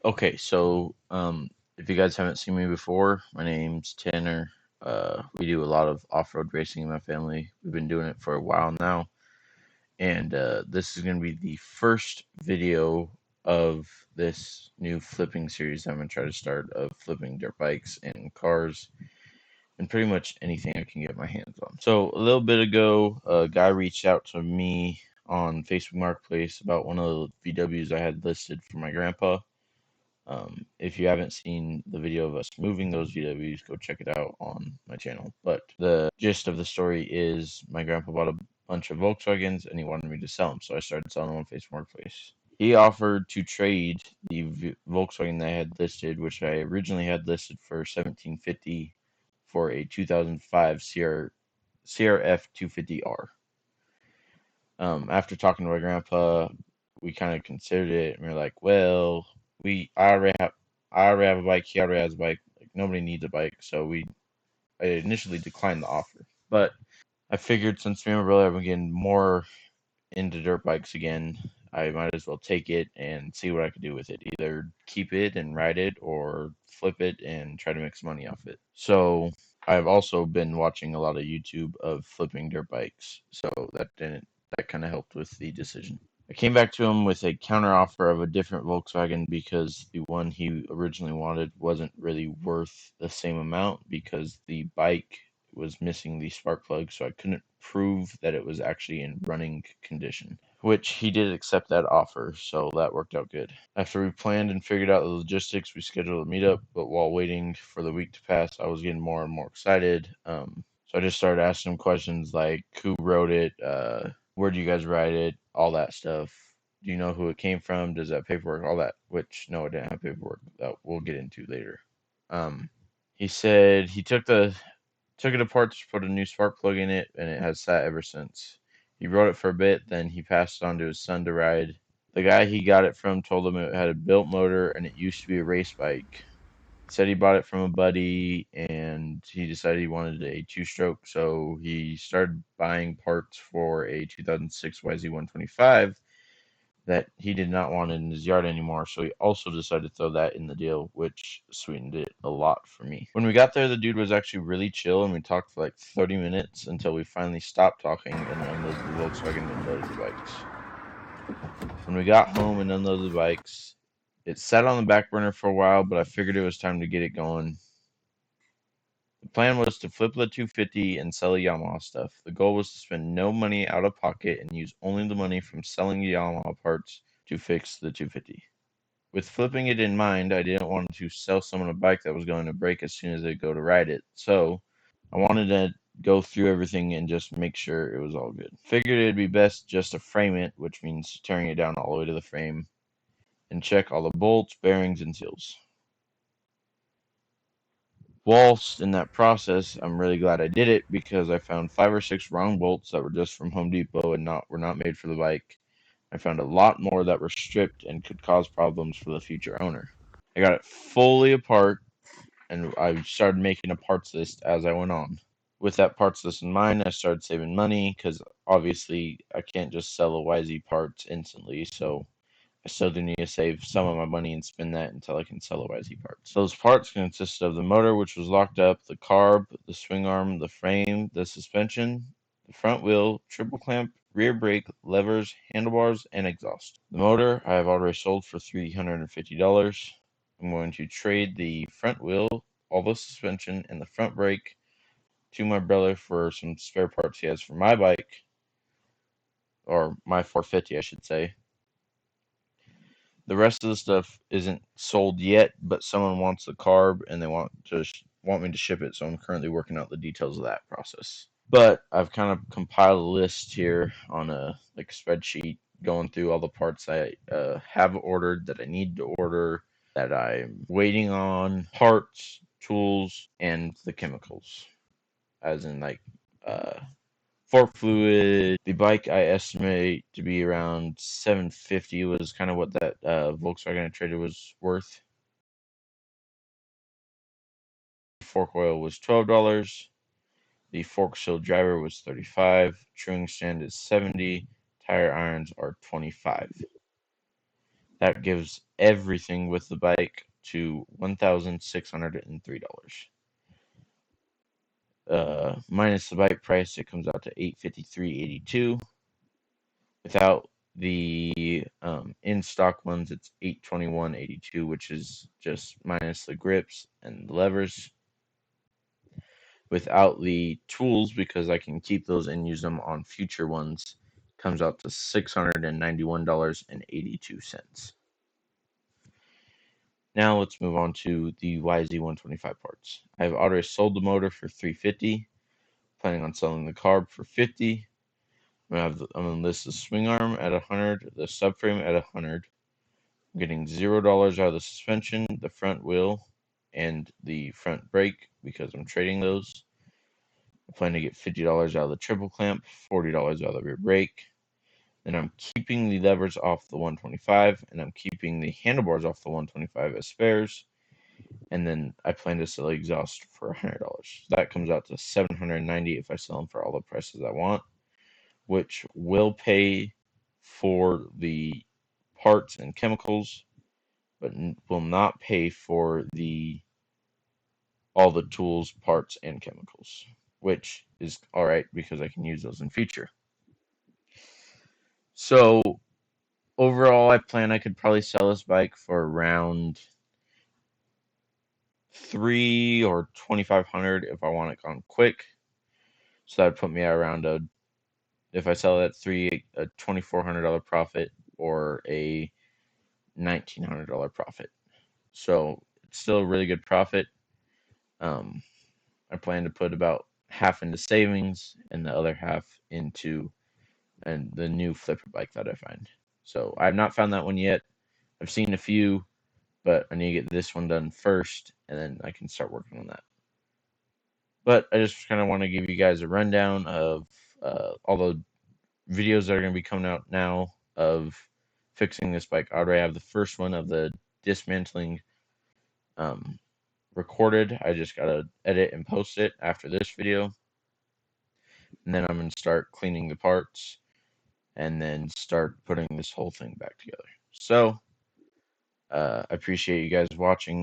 Okay, so if you guys haven't seen me before, my name's Tanner. We do a lot of off-road racing in my family. We've been doing it for a while now, and this is going to be the first video of this new flipping series I'm going to try to start of flipping dirt bikes and cars and pretty much anything I can get my hands on. So a little bit ago, a guy reached out to me on Facebook Marketplace about one of the VWs I had listed for my grandpa. If you haven't seen the video of us moving those VWs, go check it out on my channel. But the gist of the story is my grandpa bought a bunch of Volkswagens and he wanted me to sell them, so I started selling them on Facebook Marketplace. He offered to trade the Volkswagen that I had listed, which I originally had listed for 1750, for a 2005 CRF 250R. After talking to my grandpa, we kind of considered it, and we are like, well, I already have a bike. He already has a bike. Like nobody needs a bike, so I initially declined the offer. But I figured since me and my brother have been getting more into dirt bikes again, I might as well take it and see what I could do with it. Either keep it and ride it, or flip it and try to make some money off it. So I've also been watching a lot of YouTube of flipping dirt bikes, so that kind of helped with the decision. I came back to him with a counteroffer of a different Volkswagen because the one he originally wanted wasn't really worth the same amount because the bike was missing the spark plug, so I couldn't prove that it was actually in running condition. Which he did accept that offer, so that worked out good. After we planned and figured out the logistics, we scheduled a meetup, but while waiting for the week to pass, I was getting more and more excited. So I just started asking him questions like who wrote it, where do you guys write it, all that stuff. Do you know who it came from? Does that paperwork, all that? Which no, it didn't have paperwork. That we'll get into later. Um, he said he took it apart to put a new spark plug in it, and it has sat ever since. He rode it for a bit, then he passed it on to his son to ride. The guy he got it from told him it had a built motor and it used to be a race bike. Said he bought it from a buddy and he decided he wanted a two-stroke, so he started buying parts for a 2006 YZ125 that he did not want in his yard anymore, so he also decided to throw that in the deal, which sweetened it a lot for me. When we got there, the dude was actually really chill, and we talked for like 30 minutes until we finally stopped talking and unloaded the Volkswagen and loaded the bikes. When we got home and unloaded the bikes, it sat on the back burner for a while, but I figured it was time to get it going. The plan was to flip the 250 and sell the Yamaha stuff. The goal was to spend no money out of pocket and use only the money from selling the Yamaha parts to fix the 250. With flipping it in mind, I didn't want to sell someone a bike that was going to break as soon as they go to ride it, so I wanted to go through everything and just make sure it was all good. Figured it'd be best just to frame it, which means tearing it down all the way to the frame, and check all the bolts, bearings, and seals. Whilst in that process, I'm really glad I did it because I found 5 or 6 wrong bolts that were just from Home Depot and were not made for the bike. I found a lot more that were stripped and could cause problems for the future owner. I got it fully apart and I started making a parts list as I went on. With that parts list in mind, I started saving money because obviously I can't just sell a YZ parts instantly, so I still do need to save some of my money and spend that until I can sell a YZ parts. Those parts consist of the motor, which was locked up, the carb, the swing arm, the frame, the suspension, the front wheel, triple clamp, rear brake, levers, handlebars, and exhaust. The motor I have already sold for $350. I'm going to trade the front wheel, all the suspension, and the front brake to my brother for some spare parts he has for my bike, or my 450, I should say. The rest of the stuff isn't sold yet, but someone wants the carb and they want me to ship it, so I'm currently working out the details of that process. But I've kind of compiled a list here on a spreadsheet going through all the parts I have ordered, that I need to order, that I'm waiting on, parts, tools, and the chemicals, as in fork fluid. The bike I estimate to be around $750 was kind of what that Volkswagen I traded was worth. Fork oil was $12. The fork seal driver was $35. Truing stand is $70. Tire irons are $25. That gives everything with the bike to $1,603. Minus the bike price, it comes out to $853.82. Without the in stock ones, it's $821.82, which is just minus the grips and the levers. Without the tools, because I can keep those and use them on future ones, comes out to $691.82. Now let's move on to the YZ125 parts. I've already sold the motor for $350. Planning on selling the carb for $50. I'm gonna list the swing arm at $100, the subframe at $100. I'm getting $0 out of the suspension, the front wheel, and the front brake because I'm trading those. I plan to get $50 out of the triple clamp, $40 out of the rear brake. Then I'm keeping the levers off the 125, and I'm keeping the handlebars off the 125 as spares. And then I plan to sell the exhaust for $100. That comes out to $790 if I sell them for all the prices I want, which will pay for the parts and chemicals, but will not pay for all the tools, parts, and chemicals, which is all right because I can use those in future. So overall, I plan I could probably sell this bike for around $300 or $2,500 if I want it gone quick. So that would put me at around if I sell it at a $2,400 profit or a $1,900 profit. So it's still a really good profit. I plan to put about half into savings and the other half into the new flipper bike that I find. So I've not found that one yet. I've seen a few, but I need to get this one done first, and then I can start working on that. But I just kind of want to give you guys a rundown of all the videos that are going to be coming out now of fixing this bike. I already have the first one of the dismantling recorded. I just got to edit and post it after this video. And then I'm going to start cleaning the parts and then start putting this whole thing back together. So, I appreciate you guys watching.